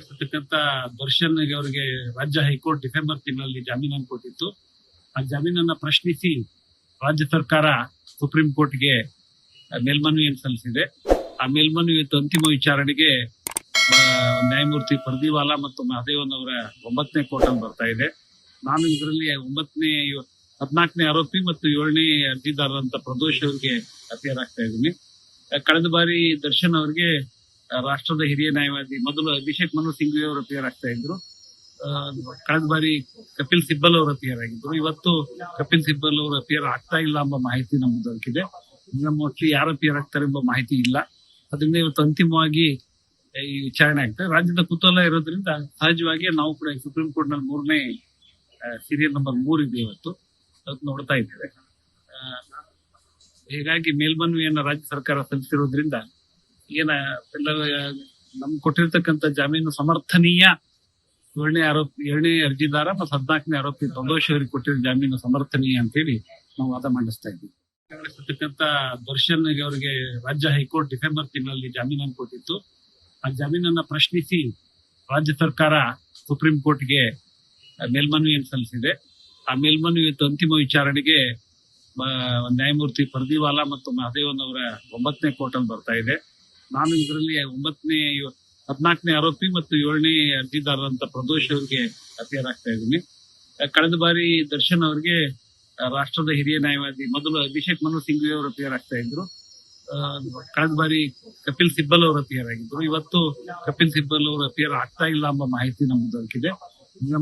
ನಡೆಸತಕ್ಕಂತ ದರ್ಶನ್ ಅವರಿಗೆ ರಾಜ್ಯ high court December ತಿಂಗಳಲ್ಲಿ ಜಾಮೀನನ್ನು ಕೊಟ್ಟಿತ್ತು. ಆ ಜಾಮೀನನ್ನ ಪ್ರಶ್ನಿಸಿ ರಾಜ್ಯ ಸರ್ಕಾರ ಸುಪ್ರೀಂ ಕೋರ್ಟ್ಗೆ ಮೇಲ್ಮನವಿಯನ್ನು ಸಲ್ಲಿಸಿದೆ. ಆ ಮೇಲ್ಮನವಿ ಅಂತಿಮ ವಿಚಾರಣೆಗೆ ನ್ಯಾಯಮೂರ್ತಿ ಪರ್ದಿವಾಲಾ ಮತ್ತು ಮಹದೇವನ್ ಅವರ 9ನೇ ಕೋರ್ಟ್ ಅಲ್ಲಿ ಬರ್ತಾ ಇದೆ. ನಾನು ಇದರಲ್ಲಿ 14ನೇ ಆರೋಪಿ ಮತ್ತು 7ನೇ ಅರ್ಜಿದಾರರಂತ ಪ್ರದೋಷ್ ಅವರಿಗೆ ಅಪಿಯರ್ ಆಗ್ತಾ ಇದ್ದೀನಿ. ಕಳೆದ ಬಾರಿ ದರ್ಶನ್ ಅವರಿಗೆ ರಾಷ್ಟ್ರದ ಹಿರಿಯ ನ್ಯಾಯವಾದಿ ಮೊದಲು ಅಭಿಷೇಕ್ ಮನು ಸಿಂಘ್ವಿ ಅವರು ಅಪಿಯರ್ ಆಗ್ತಾ ಇದ್ರು. ಕಳೆದ ಬಾರಿ ಕಪಿಲ್ ಸಿಬ್ಬಲ್ ಅವರು ಅಪಿಯರ್ ಆಗಿದ್ರು. ಇವತ್ತು ಕಪಿಲ್ ಸಿಬ್ಬಲ್ ಅವರು ಅಪಿಯರ್ ಆಗ್ತಾ ಇಲ್ಲ ಎಂಬ ಮಾಹಿತಿ ನಮ್ಗೆ ದೊರಕಿದೆ. ಮೋಸ್ಟ್ಲಿ ಯಾರು ಅಪಿಯರ್ ಆಗ್ತಾರೆ ಎಂಬ ಮಾಹಿತಿ ಇಲ್ಲ. ಅದರಿಂದ ಇವತ್ತು ಅಂತಿಮವಾಗಿ ಈ ವಿಚಾರಣೆ ಆಗ್ತದೆ. ರಾಜ್ಯದ ಕುತೂಹಲ ಇರೋದ್ರಿಂದ ಸಹಜವಾಗಿ ನಾವು ಕೂಡ ಸುಪ್ರೀಂ ಕೋರ್ಟ್ ನಲ್ಲಿ 3ನೇ ಸೀರಿಯಲ್ ನಂಬರ್ 3 ಇದೆ ಇವತ್ತು ನೋಡ್ತಾ ಇದ್ದೇವೆ. ಹೀಗಾಗಿ ಮೇಲ್ಮನವಿಯನ್ನ ರಾಜ್ಯ ಸರ್ಕಾರ ಸಲ್ಲಿಸಿರೋದ್ರಿಂದ ನಮ್ಗೆ ಕೊಟ್ಟಿರ್ತಕ್ಕಂಥ ಜಾಮೀನು ಸಮರ್ಥನೀಯ. 7ನೇ ಅರ್ಜಿದಾರ ಮತ್ತು 14ನೇ ಆರೋಪಿ ಪ್ರದೋಷ್ ಅವರಿಗೆ ಕೊಟ್ಟಿರೋ ಜಾಮೀನು ಸಮರ್ಥನೀಯ ಅಂತ ಹೇಳಿ ನಾವು ವಾದ ಮಂಡಿಸ್ತಾ ಇದ್ದೀವಿ. ನಡೆಸತಕ್ಕಂತ ದರ್ಶನ್ ಅವರಿಗೆ ರಾಜ್ಯ ಹೈಕೋರ್ಟ್ ಡಿಸೆಂಬರ್ ತಿಂಗಳಲ್ಲಿ ಜಾಮೀನನ್ನು ಕೊಟ್ಟಿತ್ತು. ಆ ಜಾಮೀನನ್ನ ಪ್ರಶ್ನಿಸಿ ರಾಜ್ಯ ಸರ್ಕಾರ ಸುಪ್ರೀಂ ಕೋರ್ಟ್ಗೆ ಮೇಲ್ಮನವಿಯನ್ನು ಸಲ್ಲಿಸಿದೆ. ಆ ಮೇಲ್ಮನವಿ ಅಂತಿಮ ವಿಚಾರಣೆಗೆ ನ್ಯಾಯಮೂರ್ತಿ ಪರ್ದಿವಾಲಾ ಮತ್ತು ಮಹದೇವನ್ ಅವರ 9ನೇ ಕೋರ್ಟ್ ಅಲ್ಲಿ ಬರ್ತಾ ಇದೆ. ನಾನು ಇದರಲ್ಲಿ 14ನೇ ಆರೋಪಿ ಮತ್ತು 7ನೇ ಅರ್ಜಿದಾರರಂತ ಪ್ರದೋಷ್ ಅವರಿಗೆ ಅಪಿಯರ್ ಆಗ್ತಾ ಇದ್ದೀನಿ. ಕಳೆದ ಬಾರಿ ದರ್ಶನ್ ಅವರಿಗೆ ರಾಷ್ಟ್ರದ ಹಿರಿಯ ನ್ಯಾಯವಾದಿ ಮೊದಲು ಅಭಿಷೇಕ್ ಮನು ಸಿಂಘ್ವಿ ಅವರು ಅಪಿಯರ್ ಆಗ್ತಾ ಇದ್ರು. ಕಳೆದ ಬಾರಿ ಕಪಿಲ್ ಸಿಬ್ಬಲ್ ಅವರು ಅಪಿಯರ್ ಆಗಿದ್ರು. ಇವತ್ತು ಕಪಿಲ್ ಸಿಬ್ಬಲ್ ಅವರು ಅಪಿಯರ್ ಆಗ್ತಾ ಇಲ್ಲ ಎಂಬ ಮಾಹಿತಿ ನಮ್ಗೆ ದೊರಕಿದೆ.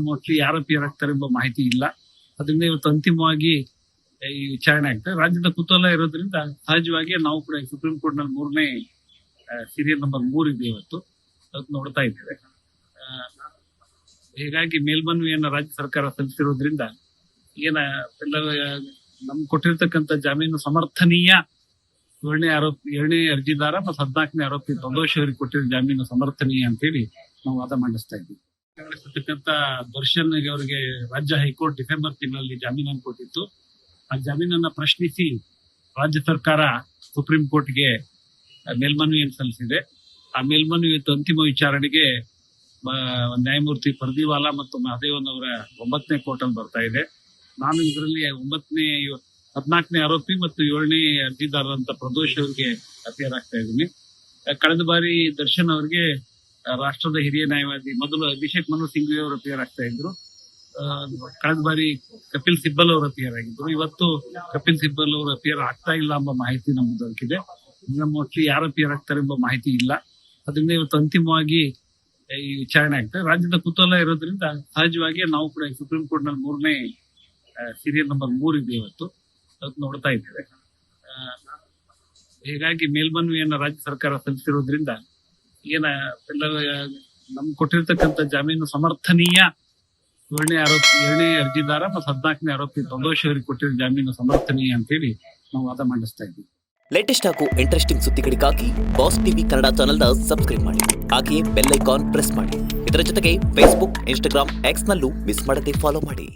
ಮೋಸ್ಟ್ಲಿ ಯಾರು ಅಪಿಯರ್ ಆಗ್ತಾರೆ ಎಂಬ ಮಾಹಿತಿ ಇಲ್ಲ. ಅದರಿಂದ ಇವತ್ತು ಅಂತಿಮವಾಗಿ ಈ ವಿಚಾರಣೆ ಆಗ್ತದೆ. ರಾಜ್ಯದ ಕುತೂಹಲ ಇರೋದ್ರಿಂದ ಸಹಜವಾಗಿ ನಾವು ಕೂಡ ಸುಪ್ರೀಂ ಕೋರ್ಟ್ ನಲ್ಲಿ 3ನೇ ಸೀರಿಯಲ್ ನಂಬರ್ 3 ಇದೆ ಇವತ್ತು ನೋಡ್ತಾ ಇದ್ದೇವೆ. ಹೀಗಾಗಿ ಮೇಲ್ಮನವಿಯನ್ನ ರಾಜ್ಯ ಸರ್ಕಾರ ಸಲ್ಲಿಸಿರೋದ್ರಿಂದ ನಮ್ಗೆ ಕೊಟ್ಟಿರ್ತಕ್ಕಂಥ ಜಾಮೀನು ಸಮರ್ಥನೀಯ. 7ನೇ ಅರ್ಜಿದಾರ ಮತ್ತು 14ನೇ ಆರೋಪಿ ಪ್ರದೋಷ್ ಅವರಿಗೆ ಕೊಟ್ಟಿರೋ ಜಾಮೀನು ಸಮರ್ಥನೀಯ ಅಂತ ಹೇಳಿ ನಾವು ವಾದ ಮಂಡಿಸ್ತಾ ಇದ್ದೀವಿ. ನಡೆಸತಕ್ಕಂತ ದರ್ಶನ್ ಅವರಿಗೆ ರಾಜ್ಯ ಹೈಕೋರ್ಟ್ ಡಿಸೆಂಬರ್ ತಿಂಗಳಲ್ಲಿ ಜಾಮೀನನ್ನು ಕೊಟ್ಟಿತ್ತು. ಆ ಜಾಮೀನನ್ನ ಪ್ರಶ್ನಿಸಿ ರಾಜ್ಯ ಸರ್ಕಾರ ಸುಪ್ರೀಂ ಕೋರ್ಟ್ಗೆ ಮೇಲ್ಮನವಿಯನ್ನು ಸಲ್ಲಿಸಿದೆ. ಆ ಮೇಲ್ಮನವಿ ಅಂತಿಮ ವಿಚಾರಣೆಗೆ ನ್ಯಾಯಮೂರ್ತಿ ಪರ್ದಿವಾಲಾ ಮತ್ತು ಮಹದೇವನ್ ಅವರ 9ನೇ ಕೋರ್ಟ್ ಅಲ್ಲಿ ಬರ್ತಾ ಇದೆ. ನಾನು ಇದರಲ್ಲಿ 14ನೇ ಆರೋಪಿ ಮತ್ತು 7ನೇ ಅರ್ಜಿದಾರರಂತ ಪ್ರದೋಷ್ ಅವರಿಗೆ ಅಪಿಯರ್ ಆಗ್ತಾ ಇದ್ದೀನಿ. ಕಳೆದ ಬಾರಿ ದರ್ಶನ್ ಅವರಿಗೆ ರಾಷ್ಟ್ರದ ಹಿರಿಯ ನ್ಯಾಯವಾದಿ ಮೊದಲು ಅಭಿಷೇಕ್ ಮನು ಸಿಂಘ್ವಿ ಅವರು ಅಪಿಯರ್ ಆಗ್ತಾ ಇದ್ರು. ಕಳೆದ ಬಾರಿ ಕಪಿಲ್ ಸಿಬ್ಬಲ್ ಅವರು ಅಪಿಯರ್ ಆಗಿದ್ರು. ಇವತ್ತು ಕಪಿಲ್ ಸಿಬ್ಬಲ್ ಅವರು ಅಪಿಯರ್ ಆಗ್ತಾ ಇಲ್ಲ ಎಂಬ ಮಾಹಿತಿ ನಮ್ಗೆ ದೊರಕಿದೆ. ಮೋಸ್ಟ್ಲಿ ಯಾರು ಅಪಿಯರ್ ಆಗ್ತಾರೆ ಎಂಬ ಮಾಹಿತಿ ಇಲ್ಲ. ಅದರಿಂದ ಇವತ್ತು ಅಂತಿಮವಾಗಿ ಈ ವಿಚಾರಣೆ ಆಗ್ತದೆ. ರಾಜ್ಯದ ಕುತೂಹಲ ಇರೋದ್ರಿಂದ ಸಹಜವಾಗಿ ನಾವು ಕೂಡ ಸುಪ್ರೀಂ ಕೋರ್ಟ್ ನಲ್ಲಿ 3ನೇ ಸೀರಿಯಲ್ ನಂಬರ್ 3 ಇದೆ ಇವತ್ತು ನೋಡ್ತಾ ಇದ್ದೇವೆ. ಹೀಗಾಗಿ ಮೇಲ್ಮನವಿಯನ್ನ ರಾಜ್ಯ ಸರ್ಕಾರ ಸಲ್ಲಿಸಿರೋದ್ರಿಂದ ನಮ್ಗೆ ಕೊಟ್ಟಿರ್ತಕ್ಕಂಥ ಜಾಮೀನು ಸಮರ್ಥನೀಯ. 7ನೇ ಅರ್ಜಿದಾರ ಮತ್ತು 14ನೇ ಆರೋಪಿ ಪ್ರದೋಷ್ ಅವರಿಗೆ ಕೊಟ್ಟಿರೋ ಜಾಮೀನು ಸಮರ್ಥನೀಯ ಅಂತ ಹೇಳಿ ನಾವು ವಾದ ಮಂಡಿಸ್ತಾ ಇದ್ದೀವಿ. ಲೇಟೆಸ್ಟ್ ಹಾಗೂ ಇಂಟ್ರೆಸ್ಟಿಂಗ್ ಸುದ್ದಿಗಳಿಗಾಗಿ ಬಾಸ್ ಟಿವಿ ಕನ್ನಡ ಚಾನೆಲ್ನ ಸಬ್ಸ್ಕ್ರೈಬ್ ಮಾಡಿ. ಹಾಗೆಯೇ ಬೆಲ್ ಐಕಾನ್ ಪ್ರೆಸ್ ಮಾಡಿ. ಇದರ ಜೊತೆಗೆ ಫೇಸ್ಬುಕ್, ಇನ್ಸ್ಟಾಗ್ರಾಮ್, ಎಕ್ಸ್ ನಲ್ಲೂ ಮಿಸ್ ಮಾಡದೆ ಫಾಲೋ ಮಾಡಿ.